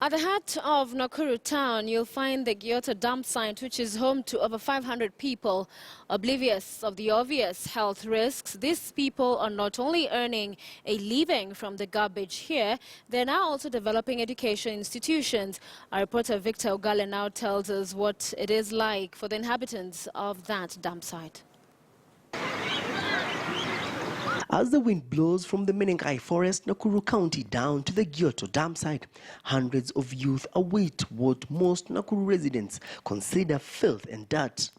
At the heart of Nakuru town, you'll find the Gioto Dumpsite, which is home to over 500 people. Oblivious of the obvious health risks, these people are not only earning a living from the garbage here, they're now also developing education institutions. Our reporter Victor Ogale now tells us what it is like for the inhabitants of that dumpsite. As the wind blows from the Menengai forest, Nakuru County down to the Gioto Dumpsite, hundreds of youth await what most Nakuru residents consider filth and dirt.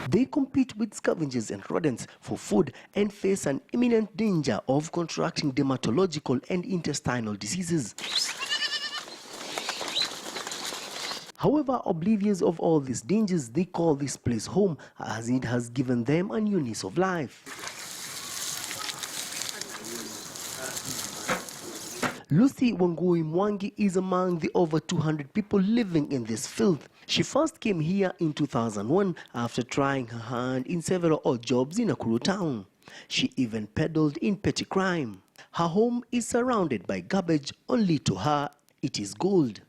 They compete with scavengers and rodents for food and face an imminent danger of contracting dermatological and intestinal diseases. However, oblivious of all these dangers, they call this place home as it has given them a new lease of life. Lucy Wangui Mwangi is among the over 200 people living in this filth. She first came here in 2001 after trying her hand in several odd jobs in Nakuru town. She even peddled in petty crime. Her home is surrounded by garbage, only to her it is gold.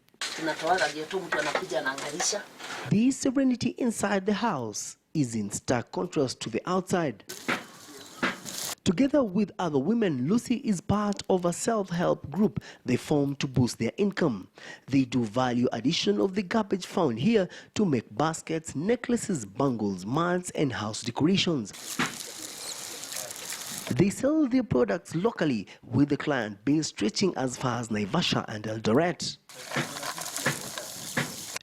The serenity inside the house is in stark contrast to the outside. Together with other women, Lucy is part of a self-help group they formed to boost their income. They do value addition of the garbage found here to make baskets, necklaces, bangles, mats, and house decorations. They sell their products locally, with the client base stretching as far as Naivasha and Eldoret.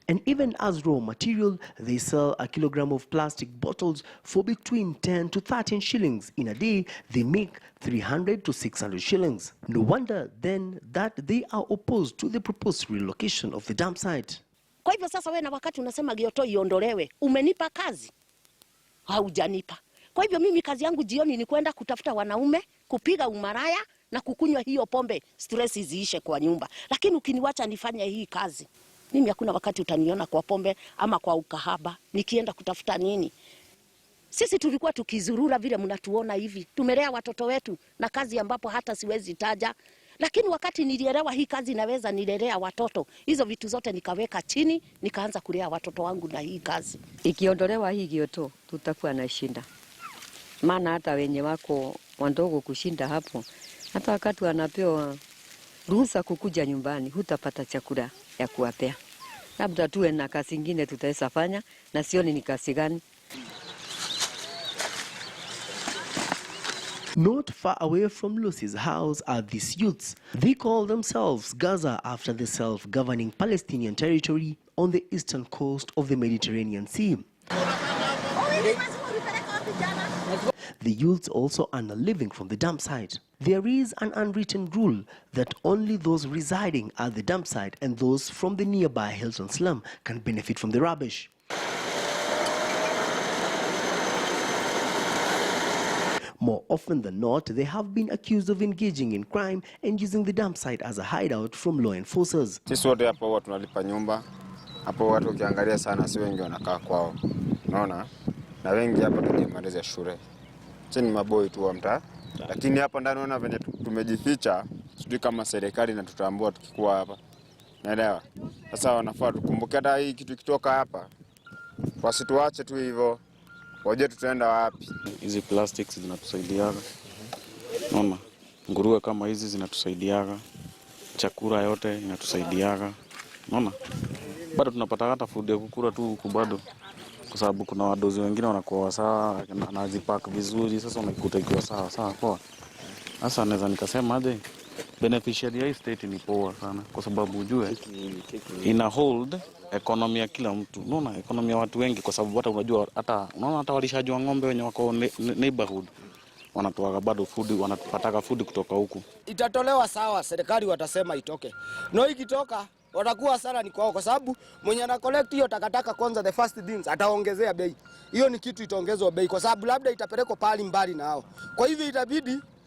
And even as raw material, they sell a kilogram of plastic bottles for between 10 to 13 shillings. In a day, they make 300 to 600 shillings. No wonder then that they are opposed to the proposed relocation of the dump site. Kwa hivyo sasa wewe na wakati unasema Gioto iondolewe, umenipa kazi? Haujanipa. Kwa hivyo mimi kazi yangu jioni ni kwenda kutafuta wanaume, kupiga umaraya na kukunywa hiyo pombe, stress ziishe kwa nyumba. Lakini ukiniwacha nifanye hii kazi, mimi hakuna wakati utaniona kwa pombe ama kwa ukahaba nikienda kutafuta nini. Sisi tulikuwa tukizurura vile mnatuona hivi. Tumelea watoto wetu na kazi ambapo hata siwezi taja. Lakini wakati nilielewa hii kazi naweza nilelea watoto, hizo vitu zote nikaweka chini, nikaanza kulea watoto wangu na hii kazi. Ikiondolewa hii Gioto, tutakuwa na shinda. Maana hata wenye wako wandogo kushinda hapo, hata wakati wanapewa ruhusa kukuja nyumbani, hutapata chakula ya kuwapea. Labda tuwe na kazi ingine tutaweza fanya, na sioni ni kazi gani. Not far away from Lucy's house are these youths. They call themselves Gaza after the self-governing Palestinian territory on the eastern coast of the Mediterranean Sea. The youths also earn a living from the dump site. There is an unwritten rule that only those residing at the dump site and those from the nearby Hilton slum can benefit from the rubbish. More often than not, they have been accused of engaging in crime and using the dump site as a hideout from law enforcers. Sisi wote hapo huwa tunalipa nyumba. Hapo watu ukiangalia sana si wengi wanakaa kwao. Unaona? Na wengi hapa tujimaliza shule. Sisi ni maboi tu wa mtaa. Lakini hapa ndani unaona venye tumejificha, sijui kama serikali na tutambua tukikuwa hapa. Naelewa. Sasa wanafaa tukumbuke hata hii kitu kitoka hapa. Wasituache tu hivyo. Waje tutaenda wapi? Hizi plastics zinatusaidiaga. Unaona? Nguruwe kama hizi zinatusaidiaga. Chakula yote inatusaidiaga. Unaona? Bado tunapata hata food ya kukula tu huku bado. Kwa sababu kuna wadozi wengine wanakuwa sawa, anazipack vizuri, sasa unaikuta ikiwa sawa poa. Sasa naweza nikasema aje beneficiary ya state ni poa sana, kwa sababu ujue ina hold economy ya kila mtu. Unaona economy ya watu wengi, kwa sababu hata unajua hata walishaji wa ng'ombe wenye wako neighborhood wanatoa bado food, wanapata food kutoka huku. Itatolewa sawa, serikali watasema itoke. No, ikitoka watakuwa sana ni kwao, kwa sababu mwenye ana collect hiyo takataka kwanza the first things ataongezea bei. Hiyo ni kitu itaongezwa bei kwa sababu labda itapelekwa pali mbali nao. Kwa hivyo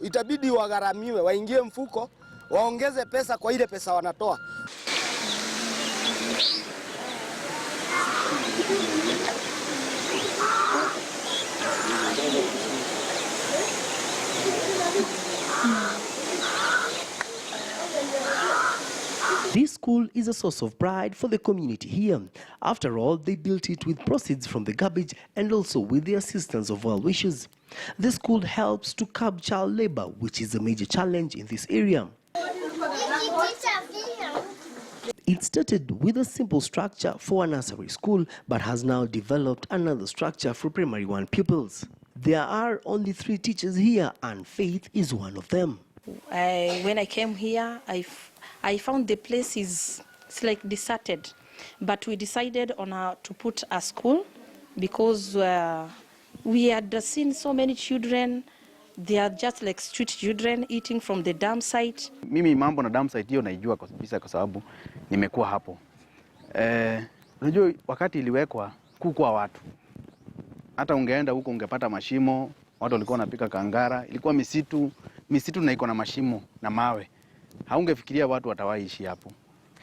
itabidi wagharamiwe, waingie mfuko, waongeze pesa kwa ile pesa wanatoa. school is a source of pride for the community here. After all, they built it with proceeds from the garbage and also with the assistance of well-wishers. The school helps to curb child labor, which is a major challenge in this area. It started with a simple structure for a nursery school, but has now developed another structure for primary 1 pupils. There are only 3 teachers here, and Faith is one of them. When I came here, I found the place is like deserted, but we decided on to put a school because we had seen so many children. They are just like street children eating from the dump site. Mimi mambo na dump site hiyo naijua kabisa kwa sababu nimekuwa hapo. Unajua wakati iliwekwa kukua watu. Hata ungeenda huko ungepata mashimo, watu walikuwa wanapika kangara, ilikuwa misitu na iko na mashimo na mawe. Haungefikiria watu watawaishi hapo.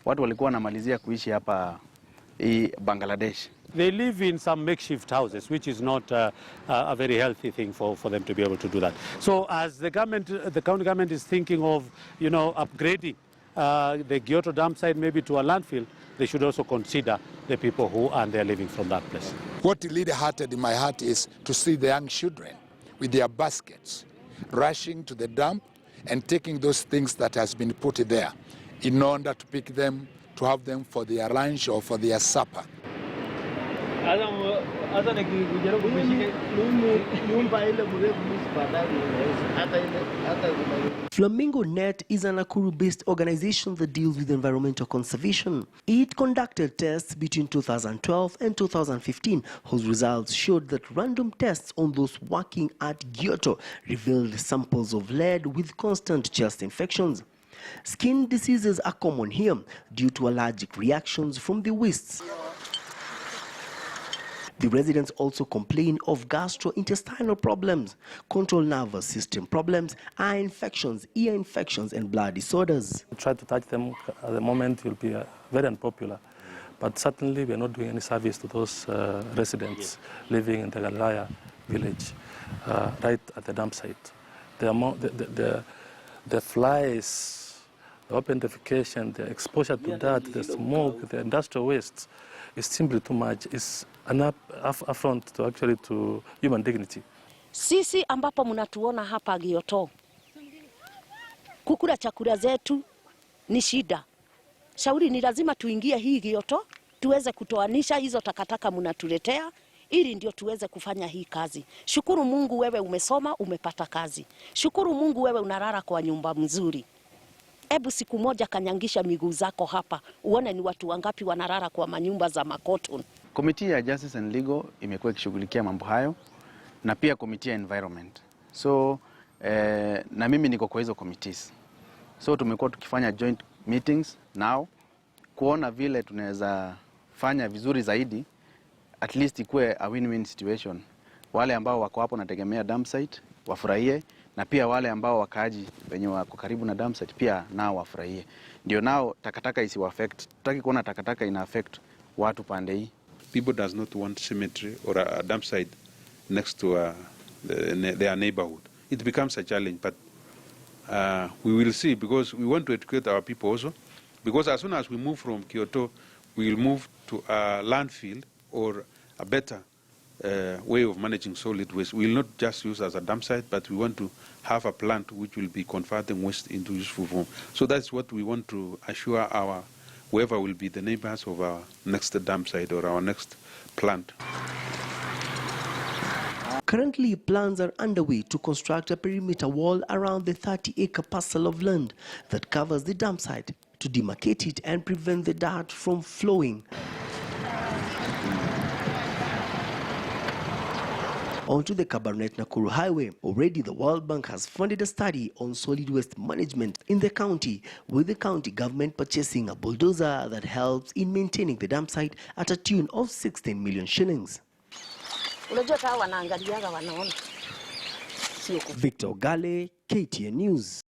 Watu walikuwa wanamalizia kuishi hapa Bangladesh. They live in some makeshift houses, which is not a very healthy thing for them to be able to do that. So as the county government is thinking of, upgrading the Gioto dump site maybe to a landfill, they should also consider the people who are there living from that place. What really hearted in my heart is to see the young children with their baskets rushing to the dump and taking those things that has been put there in order to pick them, to have them for their lunch or for their supper. Flamingo Net is a Nakuru-based organization that deals with environmental conservation. It conducted tests between 2012 and 2015, whose results showed that random tests on those working at Gioto revealed samples of lead with constant chest infections. Skin diseases are common here due to allergic reactions from the wastes. The residents also complain of gastrointestinal problems, control nervous system problems, eye infections, ear infections, and blood disorders. Try to touch them at the moment will be very unpopular, but certainly we are not doing any service to those residents living in the Galilaya village, right at the dump site. The flies, the open defecation, the exposure to that, the smoke, the industrial waste is simply too much. It's an affront to actually to human dignity. Sisi ambapo mnatuona hapa Gioto, kukula chakula zetu ni shida. Shauri ni lazima tuingie hii Gioto, tuweze kutoanisha hizo takataka mnatuletea, ili ndio tuweze kufanya hii kazi. Shukuru Mungu wewe umesoma, umepata kazi. Shukuru Mungu wewe unalala kwa nyumba mzuri. Ebu siku moja kanyangisha miguu zako hapa, uone ni watu wangapi wanalala kwa manyumba za makoton. Committee ya Justice and Legal imekuwa ikishughulikia mambo hayo na pia committee ya environment. So na mimi niko kwa hizo committees. So tumekuwa tukifanya joint meetings now kuona vile tunaweza fanya vizuri zaidi, at least ikuwe a win-win situation. Wale ambao wako hapo nategemea dump site wafurahie, na pia wale ambao wakaaji wenye wako karibu na dump site pia nao wafurahie. Ndio nao takataka isi affect. Tutaki kuona takataka ina affect watu pande hii. People does not want cemetery or a dump site next to their neighborhood. It becomes a challenge, but we will see, because we want to educate our people also. Because as soon as we move from Gioto, we will move to a landfill or a better way of managing solid waste. We will not just use as a dump site, but we want to have a plant which will be converting waste into useful form. So that's what we want to assure our whoever will be the neighbors of our next dump site or our next plant. Currently, plans are underway to construct a perimeter wall around the 30-acre parcel of land that covers the dump site to demarcate it and prevent the dirt from flowing onto the Kabarnet-Nakuru highway. Already, the World Bank has funded a study on solid waste management in the county, with the county government purchasing a bulldozer that helps in maintaining the dump site at a tune of 16 million shillings. Victor Ogale, KTN News.